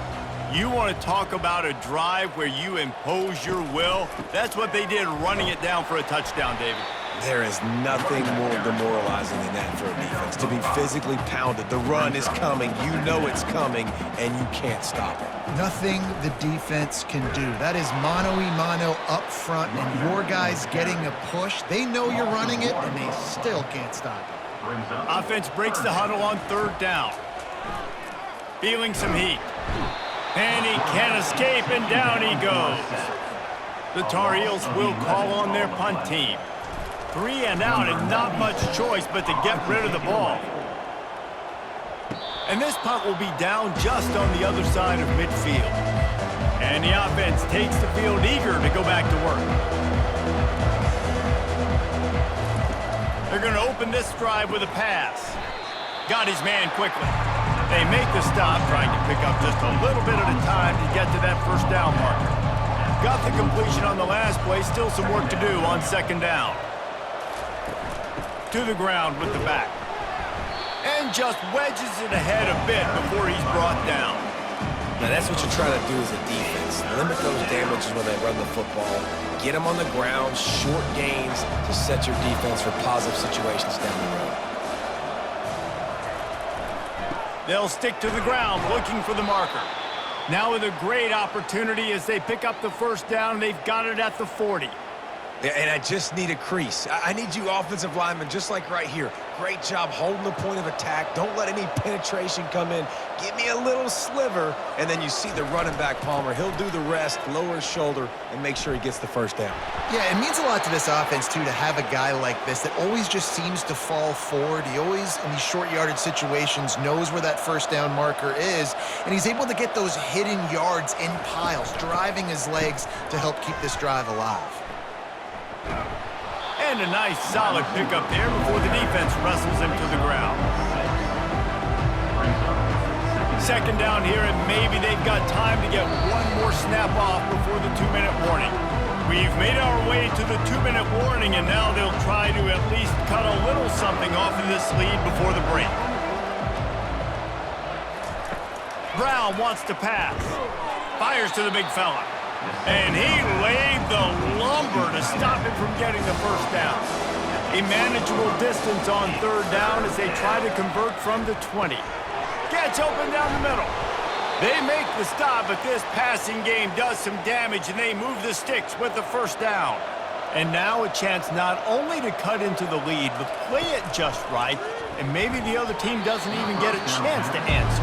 You want to talk about a drive where you impose your will? That's what they did, running it down for a touchdown, David. There is nothing more demoralizing than that for a defense, to be physically pounded. The run is coming, you know it's coming, and you can't stop it. Nothing the defense can do. That is mano-a-mano up front, and your guys getting a push. They know you're running it, and they still can't stop it. Offense breaks the huddle on 3rd down. Feeling some heat. And he can't escape, and down he goes. The Tar Heels will call on their punt team. 3 and out and not much choice but to get rid of the ball. And this punt will be down just on the other side of midfield. And the offense takes the field eager to go back to work. They're going to open this drive with a pass. Got his man quickly. They make the stop, trying to pick up just a little bit at a time to get to that first down marker. Got the completion on the last play, still some work to do on second down. To the ground with the back. And just wedges it ahead a bit before he's brought down. Now that's what you're trying to do as a defense. Limit those damages when they run the football. Get them on the ground, short gains to set your defense for positive situations down the road. They'll stick to the ground looking for the marker. Now with a great opportunity as they pick up the first down. They've got it at the 40. And I just need a crease. I need you offensive linemen, just like right here. Great job holding the point of attack. Don't let any penetration come in. Give me a little sliver, and then you see the running back, Palmer. He'll do the rest, lower his shoulder, and make sure he gets the first down. Yeah, it means a lot to this offense, too, to have a guy like this that always just seems to fall forward. He always, in these short yardage situations, knows where that first down marker is, and he's able to get those hidden yards in piles, driving his legs to help keep this drive alive. And a nice solid pickup there before the defense wrestles him to the ground. Second down here, and maybe they've got time to get one more snap off before the 2-minute warning. We've made our way to the 2-minute warning, and now they'll try to at least cut a little something off of this lead before the break. Brown wants to pass. Fires to the big fella. And he laid the lumber to stop him from getting the first down. A manageable distance on third down as they try to convert from the 20. Gets open down the middle. They make the stop, but this passing game does some damage, and they move the sticks with the first down. And now a chance not only to cut into the lead, but play it just right, and maybe the other team doesn't even get a chance to answer.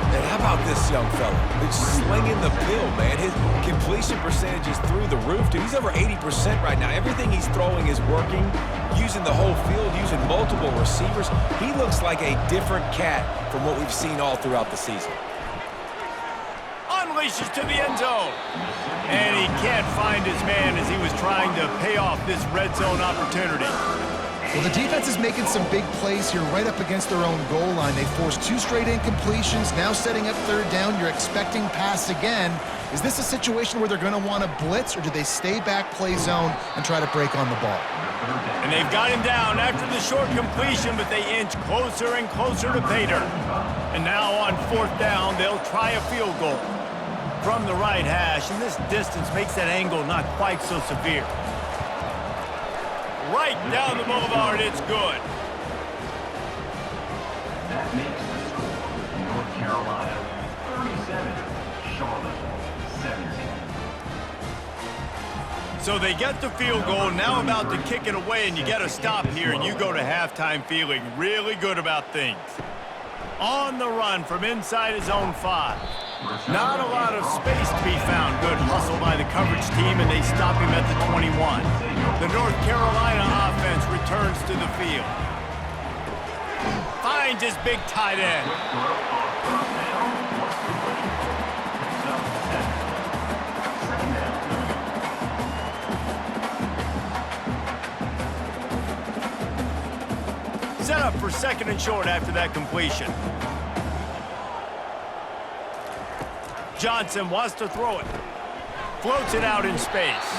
And how about this young fella? He's slinging the pill, man. His completion percentage is through the roof, dude. He's over 80% right now. Everything he's throwing is working, using the whole field, using multiple receivers. He looks like a different cat from what we've seen all throughout the season. Unleashes to the end zone. And he can't find his man as he was trying to pay off this red zone opportunity. Well, the defense is making some big plays here right up against their own goal line. They forced 2 straight incompletions, now setting up third down. You're expecting pass again. Is this a situation where they're going to want to blitz, or do they stay back, play zone, and try to break on the ball? And they've got him down after the short completion, but they inch closer and closer to pay dirt. And now on fourth down, they'll try a field goal from the right hash, and this distance makes that angle not quite so severe. Right down the boulevard, it's good. That makes the score North Carolina 37, Charlotte 17. So they get the field goal, now about to kick it away, and you get a stop here, and you go to halftime feeling really good about things. On the run from inside his own 5. Not a lot of space to be found. Good hustle by the coverage team, and they stop him at the 21. The North Carolina offense returns to the field. Finds his big tight end. Set up for second and short after that completion. Johnson wants to throw it. Floats it out in space.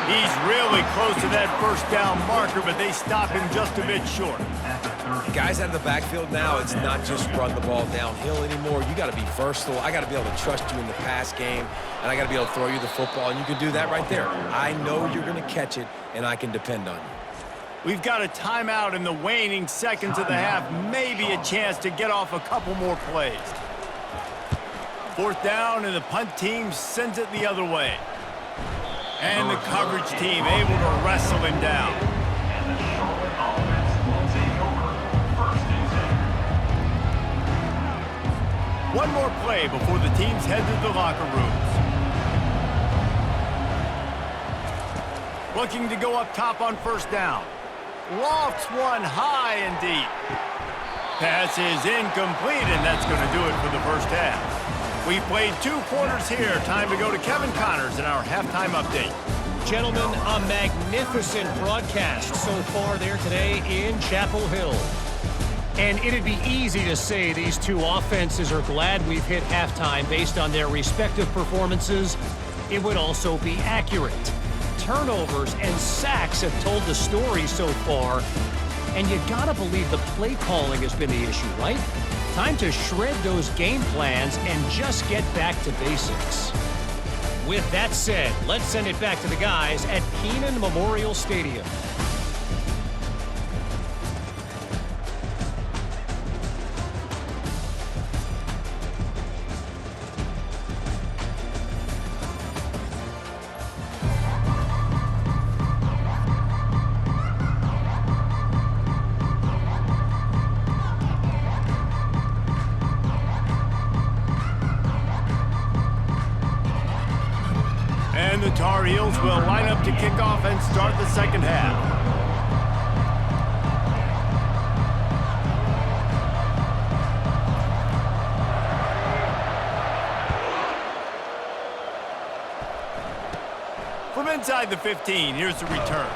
He's really close to that first down marker, but they stop him just a bit short. Guys out of the backfield now, it's not just run the ball downhill anymore. You got to be versatile. I got to be able to trust you in the pass game, and I got to be able to throw you the football, and you can do that right there. I know you're going to catch it, and I can depend on you. We've got a timeout in the waning seconds of the half. Maybe a chance to get off a couple more plays. Fourth down, and the punt team sends it the other way. And the coverage team able to wrestle him down. And the Charlotte offense will take over first and 10. One more play before the teams head to the locker rooms. Looking to go up top on first down. lofts one high and deep. Pass is incomplete, and that's going to do it for the first half. We've played 2 quarters here. Time to go to Kevin Connors in our halftime update. Gentlemen, a magnificent broadcast so far there today in Chapel Hill. And it'd be easy to say these two offenses are glad we've hit halftime based on their respective performances. It would also be accurate. Turnovers and sacks have told the story so far. And you gotta believe the play calling has been the issue, right? Time to shred those game plans and just get back to basics. With that said, let's send it back to the guys at Kenan Memorial Stadium. And the Tar Heels will line up to kick off and start the second half. From inside the 15, here's the return.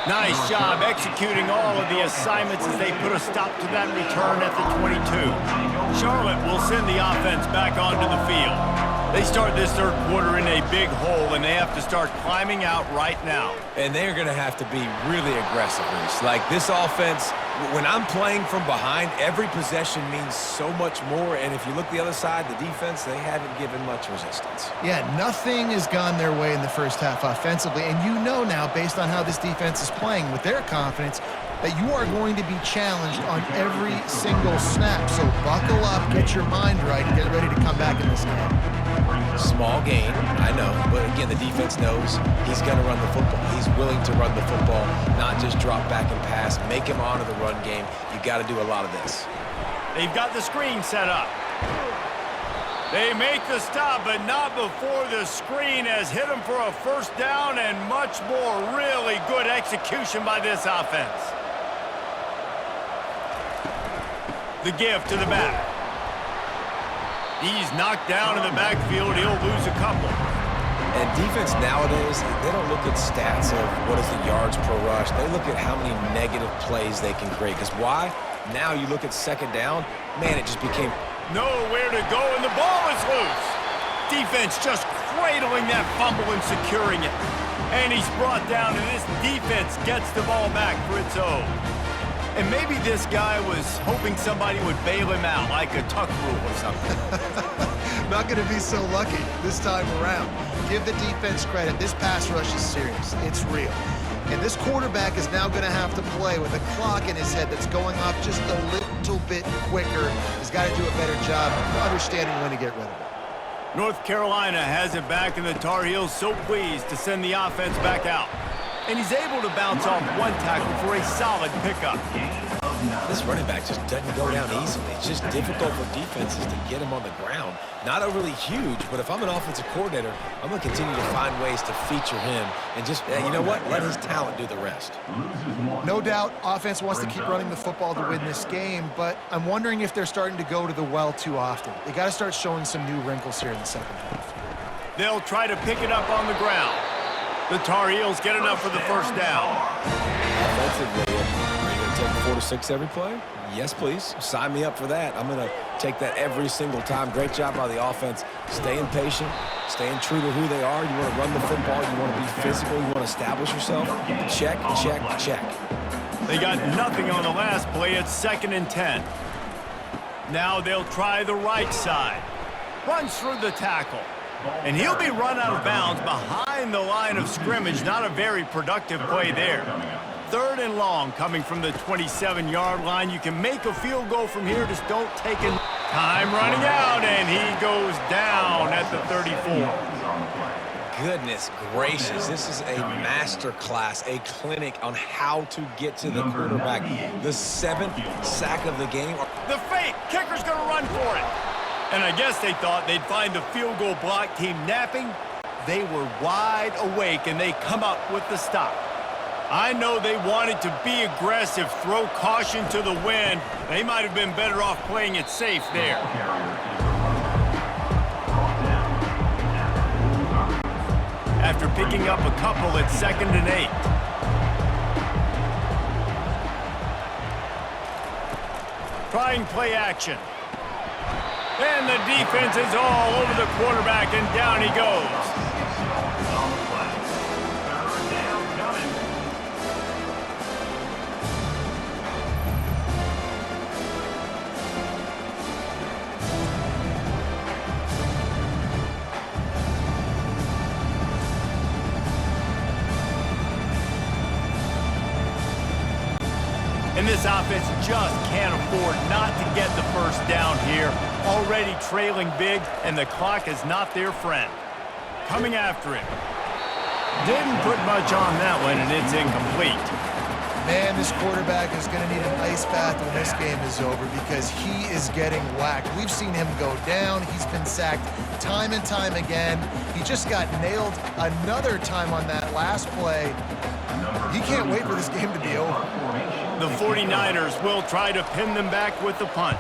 Nice job executing all of the assignments as they put a stop to that return at the 22. Charlotte will send the offense back onto the field. They start this third quarter in a big hole, and they have to start climbing out right now. And they're going to have to be really aggressive, Reese. Like, this offense, when I'm playing from behind, every possession means so much more. And if you look the other side, the defense, they haven't given much resistance. Yeah, nothing has gone their way in the first half offensively. And you know now, based on how this defense is playing with their confidence, that you are going to be challenged on every single snap. So buckle up, get your mind right, and get ready to come back in this game. Small gain, I know, but again, the defense knows he's going to run the football. He's willing to run the football, not just drop back and pass, make him honor the run game. You got to do a lot of this. They've got the screen set up. They make the stop, but not before the screen has hit them for a first down and much more. Really good execution by this offense. The give to the back. He's knocked down in the backfield. He'll lose a couple. And defense nowadays, they don't look at stats of what is the yards per rush. They look at how many negative plays they can create. Because why? Now you look at second down, man, it just became nowhere to go, and the ball is loose. Defense just cradling that fumble and securing it. And he's brought down, and this defense gets the ball back for its own. And maybe this guy was hoping somebody would bail him out, like a tuck rule or something. Not going to be so lucky this time around. Give the defense credit. This pass rush is serious. It's real. And this quarterback is now going to have to play with a clock in his head that's going off just a little bit quicker. He's got to do a better job of understanding when to get rid of it. North Carolina has it back, and the Tar Heels so pleased to send the offense back out. And he's able to bounce off one tackle for a solid pickup. This running back just doesn't go down easily. It's just difficult for defenses to get him on the ground. Not overly huge, but if I'm an offensive coordinator, I'm going to continue to find ways to feature him and just, you know what, let his talent do the rest. No doubt, offense wants to keep running the football to win this game, but I'm wondering if they're starting to go to the well too often. They got to start showing some new wrinkles here in the second half. They'll try to pick it up on the ground. The Tar Heels get enough for the first down. Offensively, are you going to take 4 to 6 every play? Yes, please. Sign me up for that. I'm going to take that every single time. Great job by the offense. Staying patient, staying true to who they are. You want to run the football. You want to be physical. You want to establish yourself. Check, check, check. They got nothing on the last play. It's 2nd and 10. Now they'll try the right side. Runs through the tackle. And he'll be run out of bounds behind the line of scrimmage. Not a very productive play there. 3rd and long coming from the 27-yard line. You can make a field goal from here. Just don't take it. Time running out, and he goes down at the 34. Goodness gracious, this is a master class, a clinic on how to get to the quarterback. The 7th sack of the game. The fake. Kicker's going to run for it. And I guess they thought they'd find the field goal block team napping. They were wide awake, and they come up with the stop. I know they wanted to be aggressive, throw caution to the wind. They might have been better off playing it safe there. After picking up a couple at 2nd and 8. Trying play action. And the defense is all over the quarterback, and down he goes. And this offense just can't afford not to get the first down here. Already trailing big, and the clock is not their friend. Coming after him. Didn't put much on that one, and it's incomplete. Man, this quarterback is going to need an ice bath when this game is over because he is getting whacked. We've seen him go down. He's been sacked time and time again. He just got nailed another time on that last play. He can't wait for this game to be over. The 49ers will try to pin them back with the punt.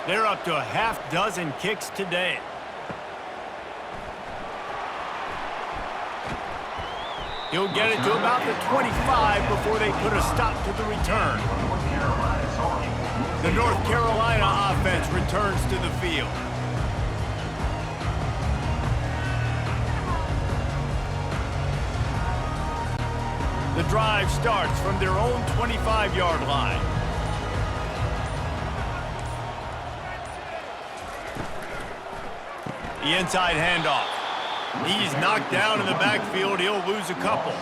They're up to a half-dozen kicks today. He'll get it to about the 25 before they put a stop to the return. The North Carolina offense returns to the field. The drive starts from their own 25-yard line. The inside handoff. He's knocked down in the backfield. He'll lose a couple.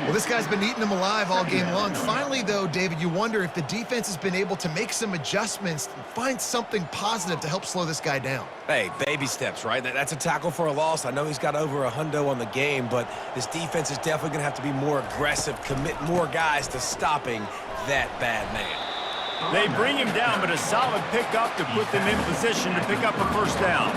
Well, this guy's been eating them alive all game long. Finally, though, David, you wonder if the defense has been able to make some adjustments, find something positive to help slow this guy down. Hey, baby steps, right? That's a tackle for a loss. I know he's got over a hundo on the game, but this defense is definitely going to have to be more aggressive, commit more guys to stopping that bad man. They bring him down, but a solid pickup to put them in position to pick up a first down.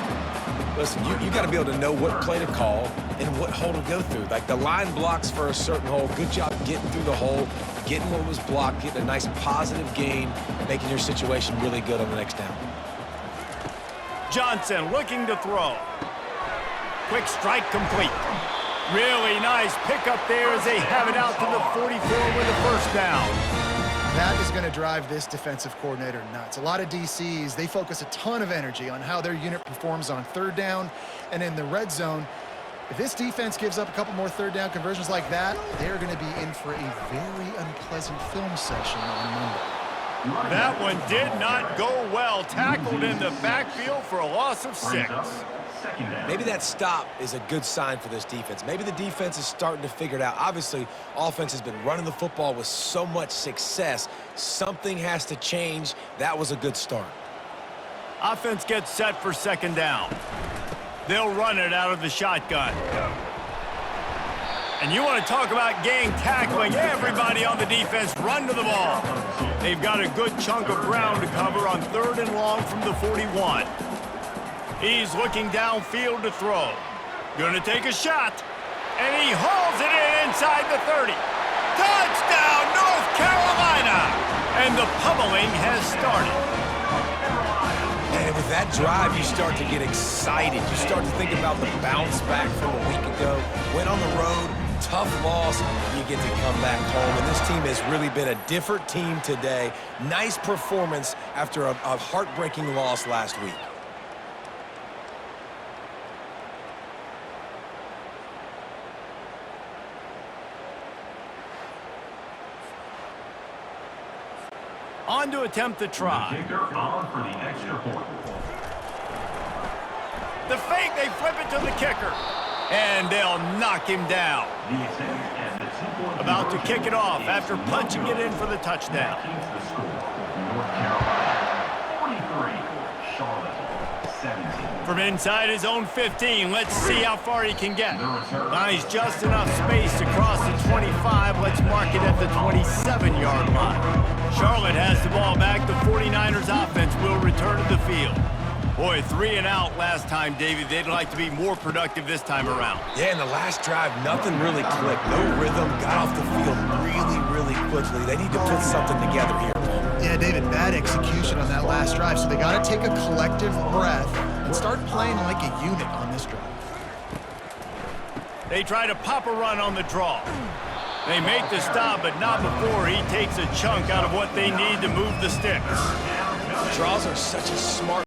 Listen, you got to be able to know what play to call and what hole to go through. Like the line blocks for a certain hole. Good job getting through the hole, getting what was blocked, getting a nice positive gain, making your situation really good on the next down. Johnson looking to throw. Quick strike complete. Really nice pickup there as they have it out to the 44 with a first down. That is going to drive this defensive coordinator nuts. A lot of DCs, they focus a ton of energy on how their unit performs on third down and in the red zone. If this defense gives up a couple more third down conversions like that, they're going to be in for a very unpleasant film session on Monday. That one did not go well. Tackled in the backfield for a loss of 6. Maybe that stop is a good sign for this defense. Maybe the defense is starting to figure it out. Obviously, offense has been running the football with so much success. Something has to change. That was a good start. Offense gets set for second down. They'll run it out of the shotgun. And you want to talk about gang tackling. Everybody on the defense run to the ball. They've got a good chunk of ground to cover on 3rd and long from the 41. He's looking downfield to throw. Gonna take a shot. And he hauls it in inside the 30. Touchdown, North Carolina! And the pummeling has started. And with that drive, you start to get excited. You start to think about the bounce back from a week ago. Went on the road, tough loss. You get to come back home. And this team has really been a different team today. Nice performance after a heartbreaking loss last week. On to attempt the try. Kicker on for the extra point. The fake, they flip it to the kicker. And they'll knock him down. The attempt and the 2-point About to kick it off after punching it in for the touchdown. keeps the score. North Carolina 43, Charlotte 17. From inside his own 15, let's see how far he can get. Nice, just enough space to cross the 25. Let's mark it at the 27-yard line. Charlotte has the ball back. The 49ers offense will return to the field. Boy, 3 and out last time, Davey. They'd like to be more productive this time around. Yeah, in the last drive, nothing really clicked. No rhythm, got off the field really quickly. They need to put something together here. Yeah, David, bad execution on that last drive, so they got to take a collective breath and start playing like a unit on this drive. They try to pop a run on the draw. They make the stop, but not before he takes a chunk out of what they need to move the sticks. Draws are such a smart